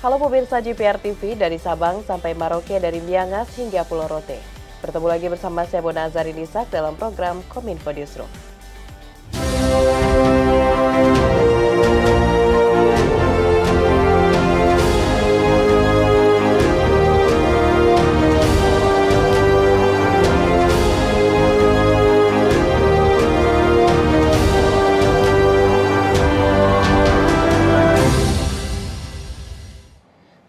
Halo pemirsa JPR TV, dari Sabang sampai Merauke, dari Miangas hingga Pulau Rote. Bertemu lagi bersama saya Bona Azarinisak dalam program Kominfo Newsroom.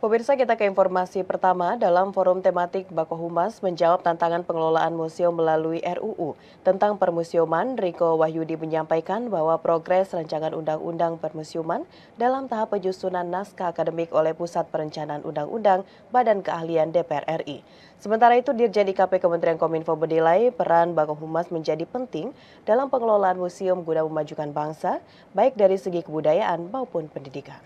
Pemirsa, kita ke informasi pertama. Dalam forum tematik Bakohumas menjawab tantangan pengelolaan museum melalui RUU tentang permusiuman, Riko Wahyudi menyampaikan bahwa progres rancangan undang-undang permusiuman dalam tahap penyusunan naskah akademik oleh Pusat Perencanaan Undang-Undang Badan Keahlian DPR RI. Sementara itu, Dirjen IKP Kementerian Kominfo menilai peran Bakohumas menjadi penting dalam pengelolaan museum guna memajukan bangsa, baik dari segi kebudayaan maupun pendidikan.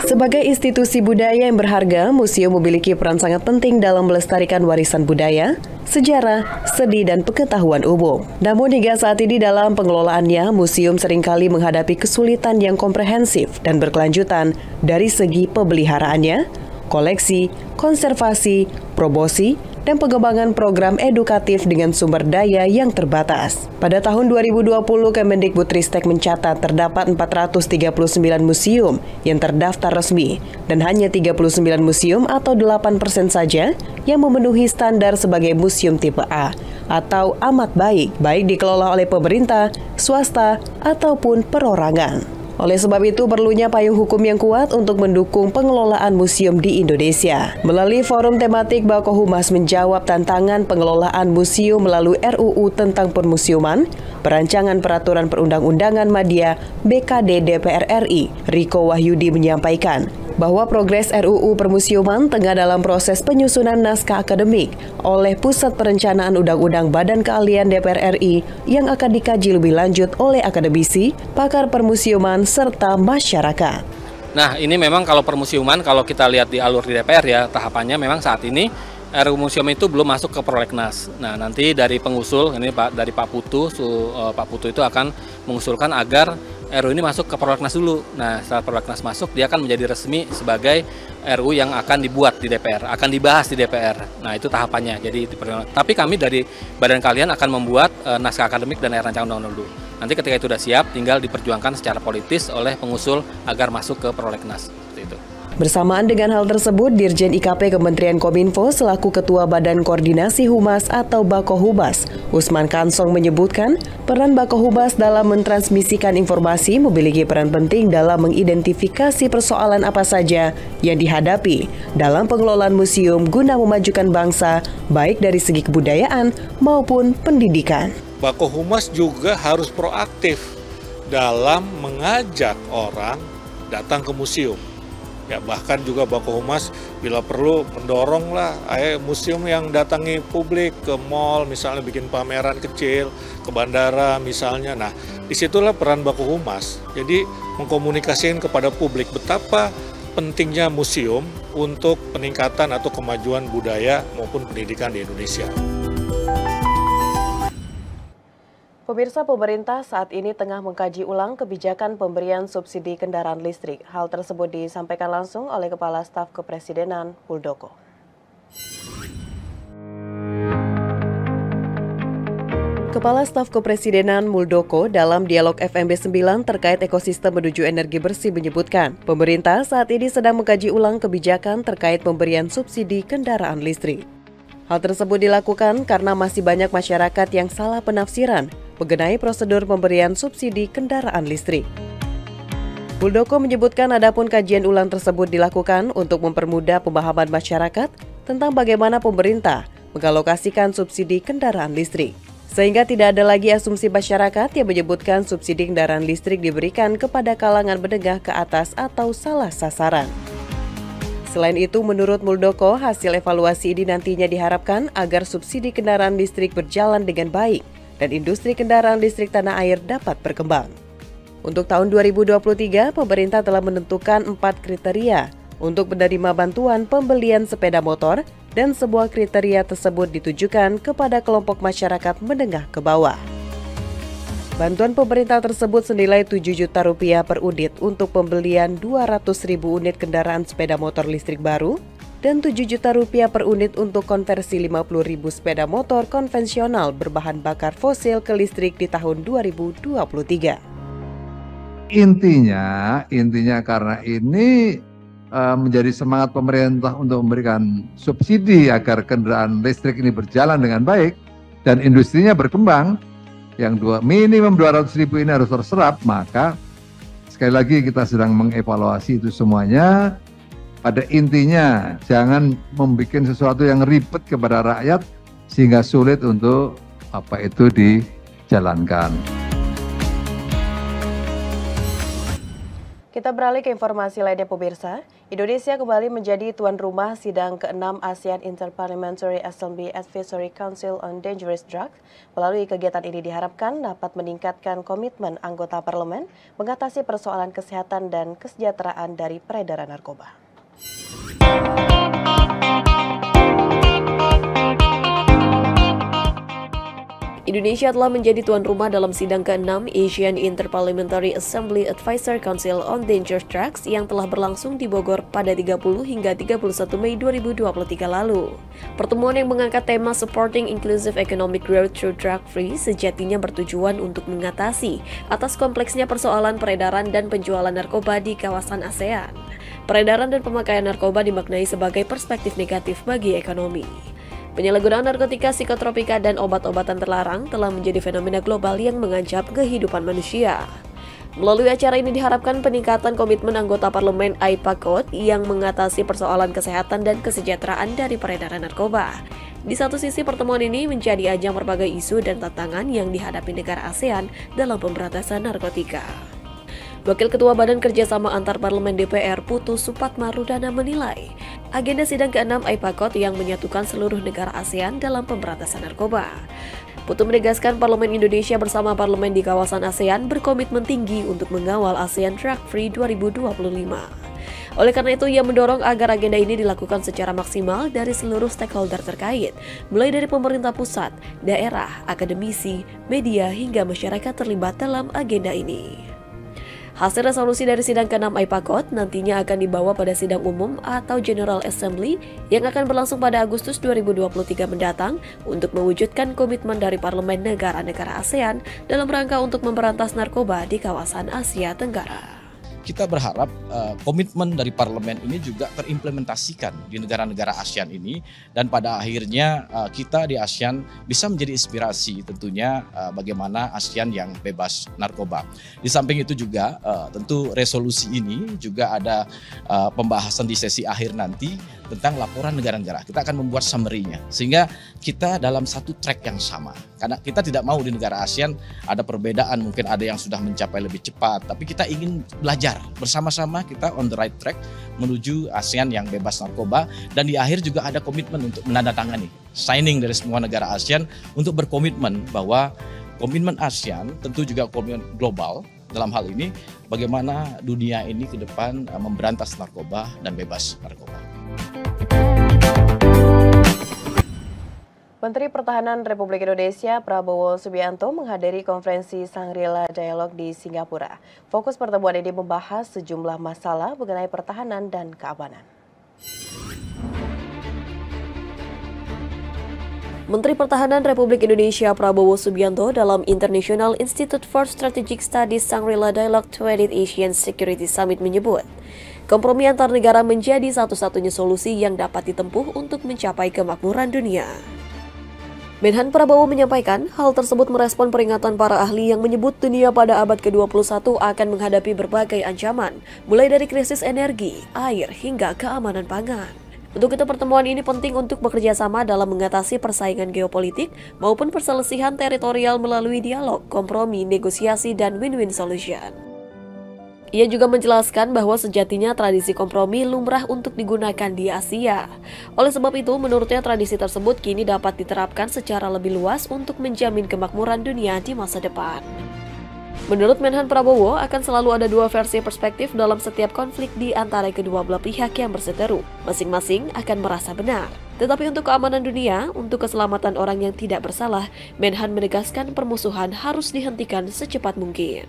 Sebagai institusi budaya yang berharga, museum memiliki peran sangat penting dalam melestarikan warisan budaya, sejarah, seni, dan pengetahuan umum. Namun hingga saat ini dalam pengelolaannya, museum seringkali menghadapi kesulitan yang komprehensif dan berkelanjutan dari segi pemeliharaannya, koleksi, konservasi, promosi, dan pengembangan program edukatif dengan sumber daya yang terbatas. Pada tahun 2020, Kemendikbudristek mencatat terdapat 439 museum yang terdaftar resmi dan hanya 39 museum atau 8% saja yang memenuhi standar sebagai museum tipe A atau amat baik dikelola oleh pemerintah, swasta, ataupun perorangan. Oleh sebab itu, perlunya payung hukum yang kuat untuk mendukung pengelolaan museum di Indonesia. Melalui forum tematik, Bakohumas menjawab tantangan pengelolaan museum melalui RUU tentang permusiuman, perancangan peraturan perundang-undangan media BKD DPR RI. Riko Wahyudi menyampaikan bahwa progres RUU permusiuman tengah dalam proses penyusunan naskah akademik oleh Pusat Perencanaan Undang-Undang Badan Keahlian DPR RI yang akan dikaji lebih lanjut oleh akademisi, pakar permusiuman, serta masyarakat. Nah, ini memang kalau permusiuman, kalau kita lihat di alur di DPR ya, tahapannya memang saat ini RUU museum itu belum masuk ke prolegnas. Nah, nanti dari pengusul, ini dari Pak Putu itu akan mengusulkan agar RUU ini masuk ke prolegnas dulu. Nah, setelah prolegnas masuk, dia akan menjadi resmi sebagai RUU yang akan dibuat di DPR, akan dibahas di DPR. Nah, itu tahapannya. Tapi kami dari Badan Keahlian akan membuat naskah akademik dan rancangan undang-undang dulu. Nanti ketika itu sudah siap, tinggal diperjuangkan secara politis oleh pengusul agar masuk ke prolegnas. Seperti itu. Bersamaan dengan hal tersebut, Dirjen IKP Kementerian Kominfo selaku Ketua Badan Koordinasi Humas atau Bakohumas, Usman Kansong menyebutkan peran Bakohumas dalam mentransmisikan informasi memiliki peran penting dalam mengidentifikasi persoalan apa saja yang dihadapi dalam pengelolaan museum guna memajukan bangsa, baik dari segi kebudayaan maupun pendidikan. Bakohumas juga harus proaktif dalam mengajak orang datang ke museum. Ya, bahkan juga Bakohumas bila perlu mendoronglah museum yang datangi publik ke mall, misalnya bikin pameran kecil, ke bandara misalnya. Nah, disitulah peran Bakohumas. Jadi mengkomunikasikan kepada publik betapa pentingnya museum untuk peningkatan atau kemajuan budaya maupun pendidikan di Indonesia. Pemirsa, pemerintah saat ini tengah mengkaji ulang kebijakan pemberian subsidi kendaraan listrik. Hal tersebut disampaikan langsung oleh Kepala Staf Kepresidenan Muldoko. Kepala Staf Kepresidenan Muldoko dalam dialog FMB 9 terkait ekosistem menuju energi bersih menyebutkan, pemerintah saat ini sedang mengkaji ulang kebijakan terkait pemberian subsidi kendaraan listrik. Hal tersebut dilakukan karena masih banyak masyarakat yang salah penafsiran mengenai prosedur pemberian subsidi kendaraan listrik. Muldoko menyebutkan adapun kajian ulang tersebut dilakukan untuk mempermudah pemahaman masyarakat tentang bagaimana pemerintah mengalokasikan subsidi kendaraan listrik. Sehingga tidak ada lagi asumsi masyarakat yang menyebutkan subsidi kendaraan listrik diberikan kepada kalangan menengah ke atas atau salah sasaran. Selain itu, menurut Muldoko, hasil evaluasi ini nantinya diharapkan agar subsidi kendaraan listrik berjalan dengan baik dan industri kendaraan listrik tanah air dapat berkembang. Untuk tahun 2023, pemerintah telah menentukan 4 kriteria untuk menerima bantuan pembelian sepeda motor dan sebuah kriteria tersebut ditujukan kepada kelompok masyarakat menengah ke bawah. Bantuan pemerintah tersebut senilai 7 juta rupiah per unit untuk pembelian 200.000 unit kendaraan sepeda motor listrik baru dan 7 juta rupiah per unit untuk konversi 50.000 sepeda motor konvensional berbahan bakar fosil ke listrik di tahun 2023. Intinya karena ini menjadi semangat pemerintah untuk memberikan subsidi agar kendaraan listrik ini berjalan dengan baik dan industrinya berkembang. Yang minimum 200.000 ini harus terserap, maka sekali lagi kita sedang mengevaluasi itu semuanya. Pada intinya jangan membuat sesuatu yang ribet kepada rakyat sehingga sulit untuk dijalankan. Kita beralih ke informasi lainnya pemirsa. Indonesia kembali menjadi tuan rumah sidang ke-6 ASEAN Interparliamentary Assembly Advisory Council on Dangerous Drugs. Melalui kegiatan ini diharapkan dapat meningkatkan komitmen anggota parlemen mengatasi persoalan kesehatan dan kesejahteraan dari peredaran narkoba. Indonesia telah menjadi tuan rumah dalam sidang ke-6 Asian Interparliamentary Assembly Advisory Council on Dangerous Drugs yang telah berlangsung di Bogor pada 30 hingga 31 Mei 2023 lalu. Pertemuan yang mengangkat tema Supporting Inclusive Economic Growth Through Drug Free sejatinya bertujuan untuk mengatasi atas kompleksnya persoalan peredaran dan penjualan narkoba di kawasan ASEAN. Peredaran dan pemakaian narkoba dimaknai sebagai perspektif negatif bagi ekonomi. Penyalahgunaan narkotika, psikotropika, dan obat-obatan terlarang telah menjadi fenomena global yang mengancam kehidupan manusia. Melalui acara ini diharapkan peningkatan komitmen anggota parlemen AIPACOT yang mengatasi persoalan kesehatan dan kesejahteraan dari peredaran narkoba. Di satu sisi, pertemuan ini menjadi ajang berbagai isu dan tantangan yang dihadapi negara ASEAN dalam pemberantasan narkotika. Wakil Ketua Badan Kerjasama Antar Parlemen DPR Putu Supatmarudana menilai agenda sidang ke-6 AIPACOT yang menyatukan seluruh negara ASEAN dalam pemberantasan narkoba. Putu menegaskan Parlemen Indonesia bersama parlemen di kawasan ASEAN berkomitmen tinggi untuk mengawal ASEAN Drug Free 2025. Oleh karena itu, ia mendorong agar agenda ini dilakukan secara maksimal dari seluruh stakeholder terkait, mulai dari pemerintah pusat, daerah, akademisi, media, hingga masyarakat terlibat dalam agenda ini. Hasil resolusi dari sidang ke-6 AIPACOT nantinya akan dibawa pada sidang umum atau General Assembly yang akan berlangsung pada Agustus 2023 mendatang untuk mewujudkan komitmen dari parlemen negara-negara ASEAN dalam rangka untuk memberantas narkoba di kawasan Asia Tenggara. Kita berharap komitmen dari parlemen ini juga terimplementasikan di negara-negara ASEAN ini, dan pada akhirnya kita di ASEAN bisa menjadi inspirasi tentunya bagaimana ASEAN yang bebas narkoba. Di samping itu juga tentu resolusi ini juga ada pembahasan di sesi akhir nanti tentang laporan negara-negara. Kita akan membuat summary-nya sehingga kita dalam satu track yang sama. Karena kita tidak mau di negara ASEAN ada perbedaan, mungkin ada yang sudah mencapai lebih cepat, tapi kita ingin belajar bersama-sama, kita on the right track menuju ASEAN yang bebas narkoba, dan di akhir juga ada komitmen untuk menandatangani signing dari semua negara ASEAN untuk berkomitmen bahwa komitmen ASEAN tentu juga komitmen global dalam hal ini bagaimana dunia ini ke depan memberantas narkoba dan bebas narkoba. Menteri Pertahanan Republik Indonesia Prabowo Subianto menghadiri konferensi Shangri-La Dialogue di Singapura. Fokus pertemuan ini membahas sejumlah masalah mengenai pertahanan dan keamanan. Menteri Pertahanan Republik Indonesia Prabowo Subianto dalam International Institute for Strategic Studies Shangri-La Dialogue 20th Asian Security Summit menyebut, kompromi antar negara menjadi satu-satunya solusi yang dapat ditempuh untuk mencapai kemakmuran dunia. Menhan Prabowo menyampaikan hal tersebut merespon peringatan para ahli yang menyebut dunia pada abad ke-21 akan menghadapi berbagai ancaman, mulai dari krisis energi, air, hingga keamanan pangan. Untuk itu pertemuan ini penting untuk bekerja sama dalam mengatasi persaingan geopolitik maupun perselisihan teritorial melalui dialog, kompromi, negosiasi, dan win-win solution. Ia juga menjelaskan bahwa sejatinya tradisi kompromi lumrah untuk digunakan di Asia. Oleh sebab itu, menurutnya tradisi tersebut kini dapat diterapkan secara lebih luas untuk menjamin kemakmuran dunia di masa depan. Menurut Menhan Prabowo, akan selalu ada dua versi perspektif dalam setiap konflik di antara kedua belah pihak yang berseteru. Masing-masing akan merasa benar. Tetapi untuk keamanan dunia, untuk keselamatan orang yang tidak bersalah, Menhan menegaskan permusuhan harus dihentikan secepat mungkin.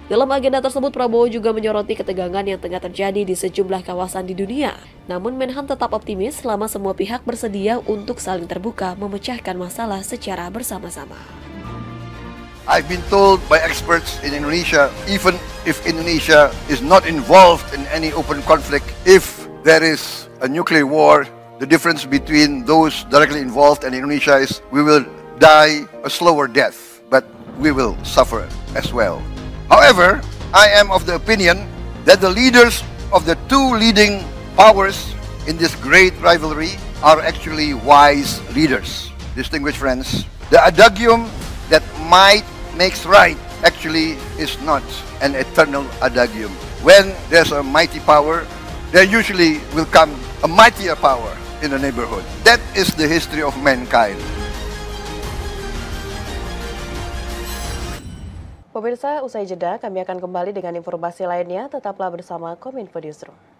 Dalam agenda tersebut, Prabowo juga menyoroti ketegangan yang tengah terjadi di sejumlah kawasan di dunia. Namun Menhan tetap optimis selama semua pihak bersedia untuk saling terbuka memecahkan masalah secara bersama-sama. I've been told by experts in Indonesia, even if Indonesia is not involved in any open conflict, if there is a nuclear war, the difference between those directly involved and Indonesia is we will die a slower death, but we will suffer as well. However, I am of the opinion that the leaders of the two leading powers in this great rivalry are actually wise leaders. Distinguished friends, the adagium that might makes right actually is not an eternal adagium. When there's a mighty power, there usually will come a mightier power in the neighborhood. That is the history of mankind. Pemirsa, usai jeda kami akan kembali dengan informasi lainnya. Tetaplah bersama Kominfo Newsroom.